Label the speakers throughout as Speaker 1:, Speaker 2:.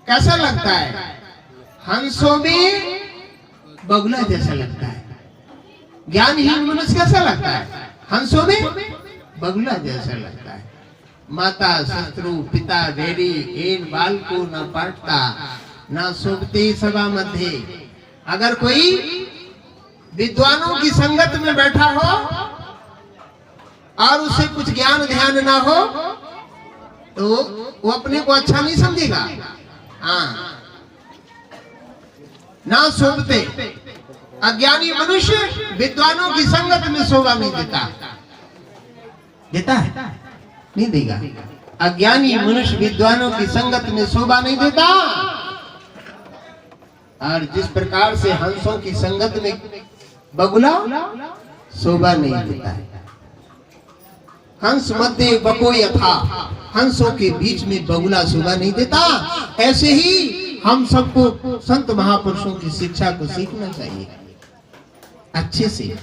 Speaker 1: कैसा लगता है? हंसों में बगुला जैसा लगता है। ज्ञानहीन मनुष्य कैसा लगता है? हंसों में बगुला जैसा लगता है। माता शत्रु पिता वैरी, इन बाल को न पाटता, न शोभते सभा मध्य। अगर कोई विद्वानों की संगत में बैठा हो और उसे कुछ ज्ञान ध्यान ना हो तो वो अपने को अच्छा नहीं समझेगा। हाँ, ना शोभते। अज्ञानी मनुष्य विद्वानों की संगत में शोभा नहीं देता। देता है? नहीं देगा। अज्ञानी मनुष्य विद्वानों की संगत में शोभा नहीं देता। और जिस प्रकार से हंसों की संगत में बगुला शोभा नहीं देता है। हंस मध्य बको यथा, हंसों के बीच में बगुला शोभा नहीं देता। ऐसे ही हम सबको संत महापुरुषों की शिक्षा को सीखना चाहिए अच्छे से।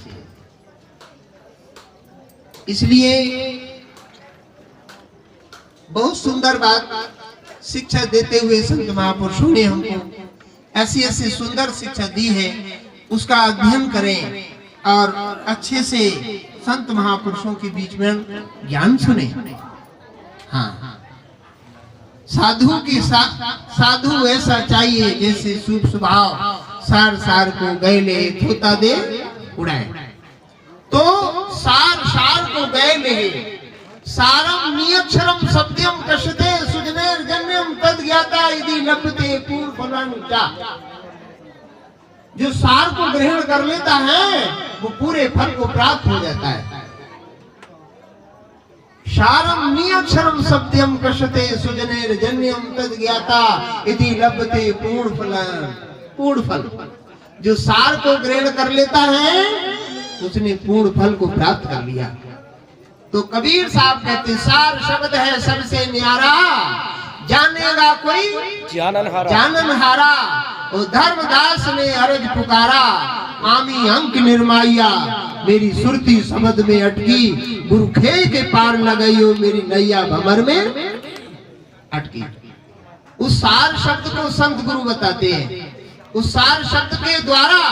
Speaker 1: इसलिए बहुत सुंदर बात शिक्षा देते हुए संत महापुरुषों ने हमको ऐसी ऐसी सुंदर शिक्षा दी है। उसका अध्ययन करें और अच्छे से संत महापुरुषों के बीच में ज्ञान सुने। हाँ, साधु की साधु ऐसा चाहिए जैसे शुभ स्वभाव, सार सार को गैले थोता दे उड़ाए। तो सार सार को गैले, सारम नियक्षरम सत्यम कशते सुजनेर जन्यम तद ज्ञाता यदि लभते पूर्व फलानुचा। जो सार को ग्रहण कर लेता है वो पूरे फल को प्राप्त हो जाता है। सारम नियक्षरम सत्यम कशते सुजनेर जन्यम तद ज्ञाता यदि लभते पूर्ण फलान। पूर्ण फल, जो सार को ग्रहण कर लेता है उसने पूर्ण फल को प्राप्त कर लिया। तो कबीर साहब कहते सार शब्द है सबसे न्यारा, जानेगा कोई जानन हारा। वो धर्मदास ने अर्ज पुकारा, आमी अंक निर्माया मेरी सुरती शब्द में अटकी। गुरु खे के पार लगाइयो मेरी नैया भंवर में अटकी। उस सार शब्द को संत गुरु बताते हैं। उस सार शब्द के द्वारा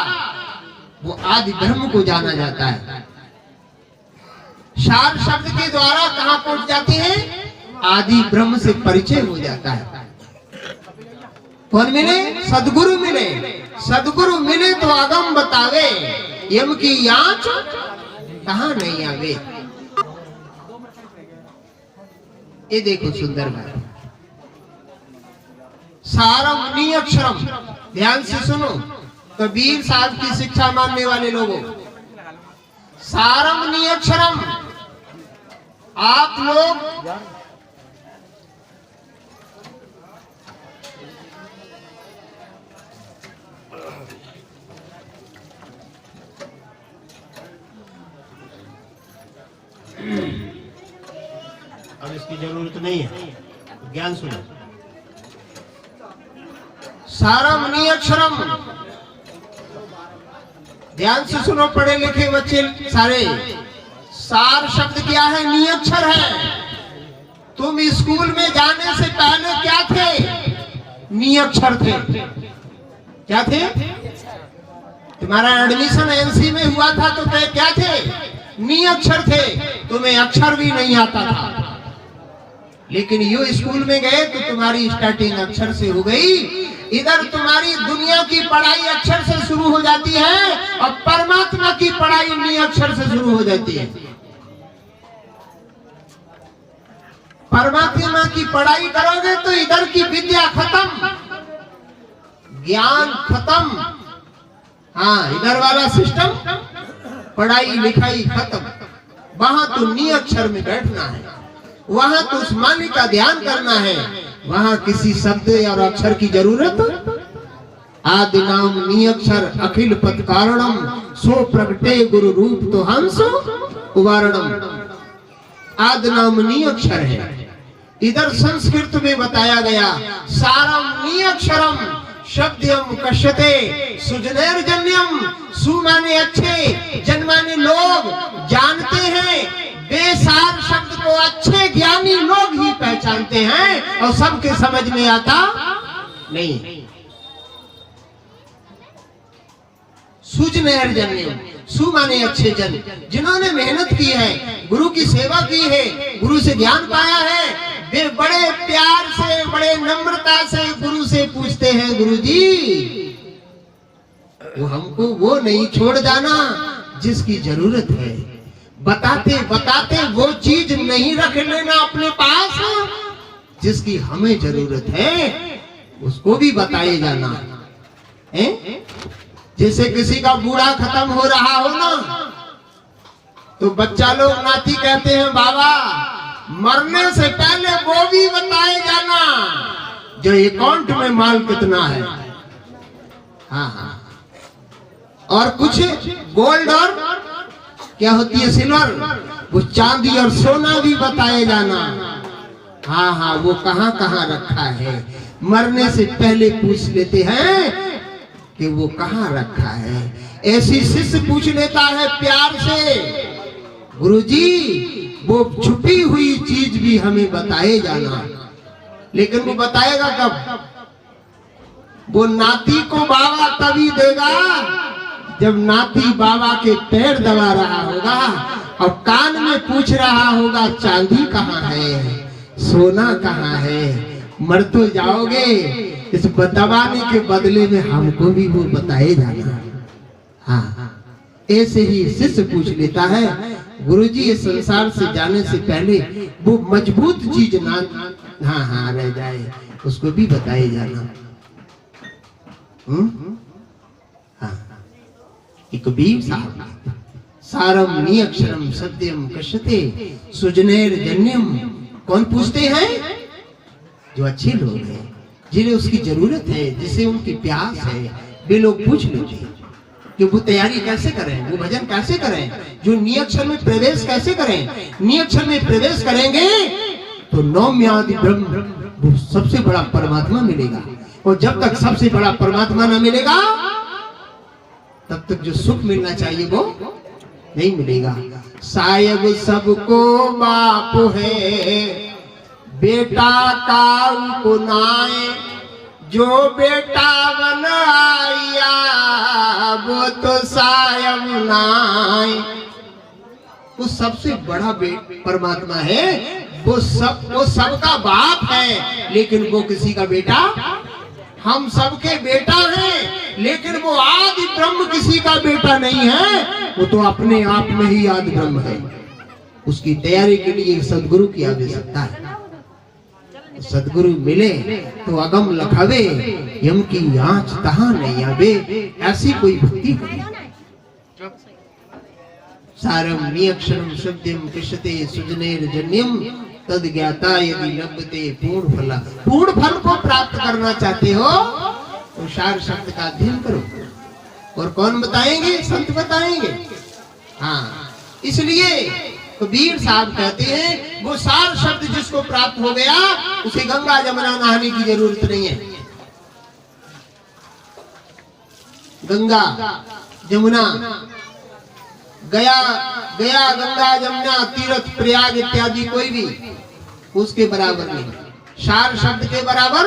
Speaker 1: वो आदि ब्रह्म को जाना जाता है। सार शब्द के द्वारा कहां पहुंच जाते हैं? आदि ब्रह्म से परिचय हो जाता है। कौन मिले? सदगुरु मिले। सदगुरु मिले तो आगम बतावे, यम की याच कहां नहीं आवे। ये देखो सुंदर बात। सारम नियक्षरम, ध्यान से सुनो कबीर साहब की शिक्षा मानने वाले लोगों। सारम नियक्षरम, आप लोग अब इसकी जरूरत नहीं है, ज्ञान सुनो। सारम नियक्षरम, ध्यान से सुनो पढ़े लिखे बच्चे सारे। सार शब्द क्या है? नियक्षर है। तुम स्कूल में जाने से पहले क्या थे? नियक्षर थे। क्या थे? तुम्हारा एडमिशन एनसी में हुआ था तो क्या थे? नियक्षर थे। तुम्हें अक्षर भी नहीं आता था, लेकिन यो स्कूल में गए तो तुम्हारी स्टार्टिंग अक्षर से हो गई। इधर तुम्हारी दुनिया की पढ़ाई अक्षर से शुरू हो जाती है और परमात्मा की पढ़ाई नियक्षर से शुरू हो जाती है। परमात्मा की पढ़ाई करोगे तो इधर की विद्या खत्म, ज्ञान खत्म। हाँ, इधर वाला सिस्टम पढ़ाई लिखाई खत्म। वहां तो नियक्षर में बैठना है, वहां तो उस मालिक का ध्यान करना है। वहां किसी शब्द और अक्षर की जरूरत। आदि नाम नियक्षर अखिल पद कारणम, सो प्रगटे गुरु रूप तो हंस उदाहरणम। आदि नाम नियक्षर है। इधर संस्कृत में बताया गया सारम नियक्षरम शब्दम कश्यते सुजनेर जन्यम। सु माने अच्छे, जन माने लोग जानते हैं। बेसार शब्द को अच्छे ज्ञानी लोग ही पहचानते हैं और सबके समझ में आता नहीं। सुजनेर जन्यम, सु माने अच्छे जन, जिन्होंने मेहनत की है, गुरु की सेवा की है, गुरु से ज्ञान पाया है, वे बड़े प्यार से, बड़े नम्रता से गुरु से पूछते हैं, गुरु जी वो हमको वो नहीं छोड़ जाना जिसकी जरूरत है, बताते बताते वो चीज नहीं रख लेना अपने पास जिसकी हमें जरूरत है, उसको भी बताए जाना है। जैसे किसी का बूढ़ा खत्म हो रहा हो ना, तो बच्चा लोग नाती कहते हैं, बाबा मरने से पहले वो भी बताए जाना जो अकाउंट में माल कितना है। हाँ हाँ, और कुछ गोल्ड और क्या होती है सिल्वर, वो चांदी और सोना भी बताए जाना। हाँ हाँ, वो कहाँ कहाँ रखा है, मरने से पहले पूछ लेते हैं कि वो कहाँ रखा है। ऐसी शिष्य पूछ लेता है प्यार से, गुरुजी वो छुपी हुई चीज भी हमें बताए जाना। लेकिन वो बताएगा कब? वो नाती को बाबा तभी देगा जब नाती बाबा के पैर दबा रहा होगा और कान में पूछ रहा होगा चांदी कहाँ है, सोना कहाँ है। मर तो जाओगे, इस दबाने के बदले में हमको भी वो बताए जाना। हाँ, ऐसे ही शिष्य पूछ लेता है, गुरुजी इस संसार से जाने से पहले वो मजबूत चीज ना हाँ हाँ रह जाए, उसको भी बताए जाना। हाँ, कबीर साहब, सारम नियक्षरम सत्यम कश्यते सुजनेर जन्यम। कौन पूछते हैं? जो अच्छे लोग हैं, जिन्हें उसकी जरूरत है, जिसे उनकी प्यास है, वे लोग पूछ लेते हैं कि वो तैयारी कैसे करें, वो भजन कैसे करें, जो नियक्षर में प्रवेश कैसे करें। नियक्षर में प्रवेश करेंगे तो नौम्यादि ब्रह्म, वो सबसे बड़ा परमात्मा मिलेगा। और जब तक सबसे बड़ा परमात्मा न मिलेगा तब तक जो सुख मिलना चाहिए वो नहीं मिलेगा। सायब सबको बाप है, बेटा का को नाए, जो बेटा बन आया वो तो सायब नाए। वो सबसे बड़ा परमात्मा है, वो सबका बाप है, लेकिन वो किसी का बेटा, हम सबके बेटा हैं, लेकिन वो आदि ब्रह्म किसी का बेटा नहीं है। वो तो अपने आप में ही आदि ब्रह्म है। उसकी तैयारी के लिए सदगुरु की आवश्यकता है। सदगुरु मिले तो अगम लखावे, यम की आँच तहां नहीं आवे, ऐसी कोई भक्ति करें। सारम नियक्षरम शब्दम कृष्यते सुजनेर जन्यम तद ज्ञाता यदि लभते पूर्ण फला। पूर्ण फल को प्राप्त करना चाहते हो तो सार शब्द का अध्ययन करो। और कौन बताएंगे? संत बताएंगे। हाँ, इसलिए कबीर साहब कहते हैं वो सार शब्द जिसको प्राप्त हो गया उसे गंगा जमुना नहाने की जरूरत नहीं है। गंगा जमुना, गया गंगा जमुना तीर्थ प्रयाग इत्यादि कोई भी उसके बराबर नहीं। सार शब्द के बराबर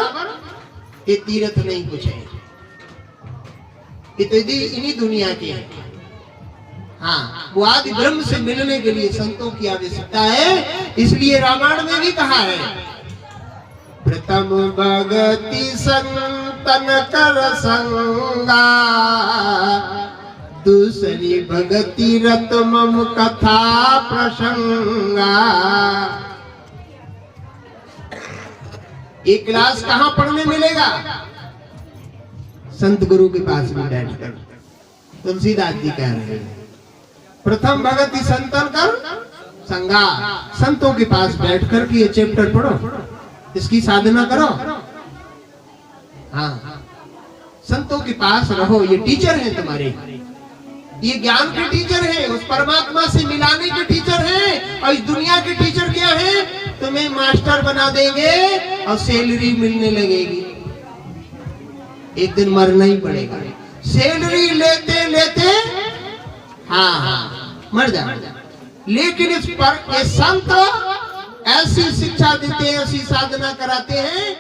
Speaker 1: ये तीर्थ नहीं कुछ है। इन्हीं दुनिया के हैं। हाँ, वो आदि ब्रह्म से मिलने के लिए संतों की आवश्यकता है। इसलिए रामायण में भी कहा है, प्रथम भगति संतन कर संगा, दूसरी भगति रत मम कथा प्रसंगा। एक क्लास कहाँ पढ़ने मिलेगा? संत गुरु के पास में बैठकर। तुलसीदास जी कह रहे हैं, प्रथम भगति संतन कर संगा, संतों के पास बैठकर के ये चैप्टर पढ़ो, इसकी साधना करो। हाँ, संतों के पास रहो, ये टीचर हैं तुम्हारे, ये ज्ञान के टीचर हैं, उस परमात्मा से मिलाने के टीचर हैं। और इस दुनिया के टीचर क्या हैं? तुम्हें मास्टर बना देंगे और सैलरी मिलने लगेगी। एक दिन मरना ही पड़ेगा। सैलरी लेते लेते हाँ मर जा। लेकिन इस पर ये संत ऐसी शिक्षा देते हैं, ऐसी साधना कराते हैं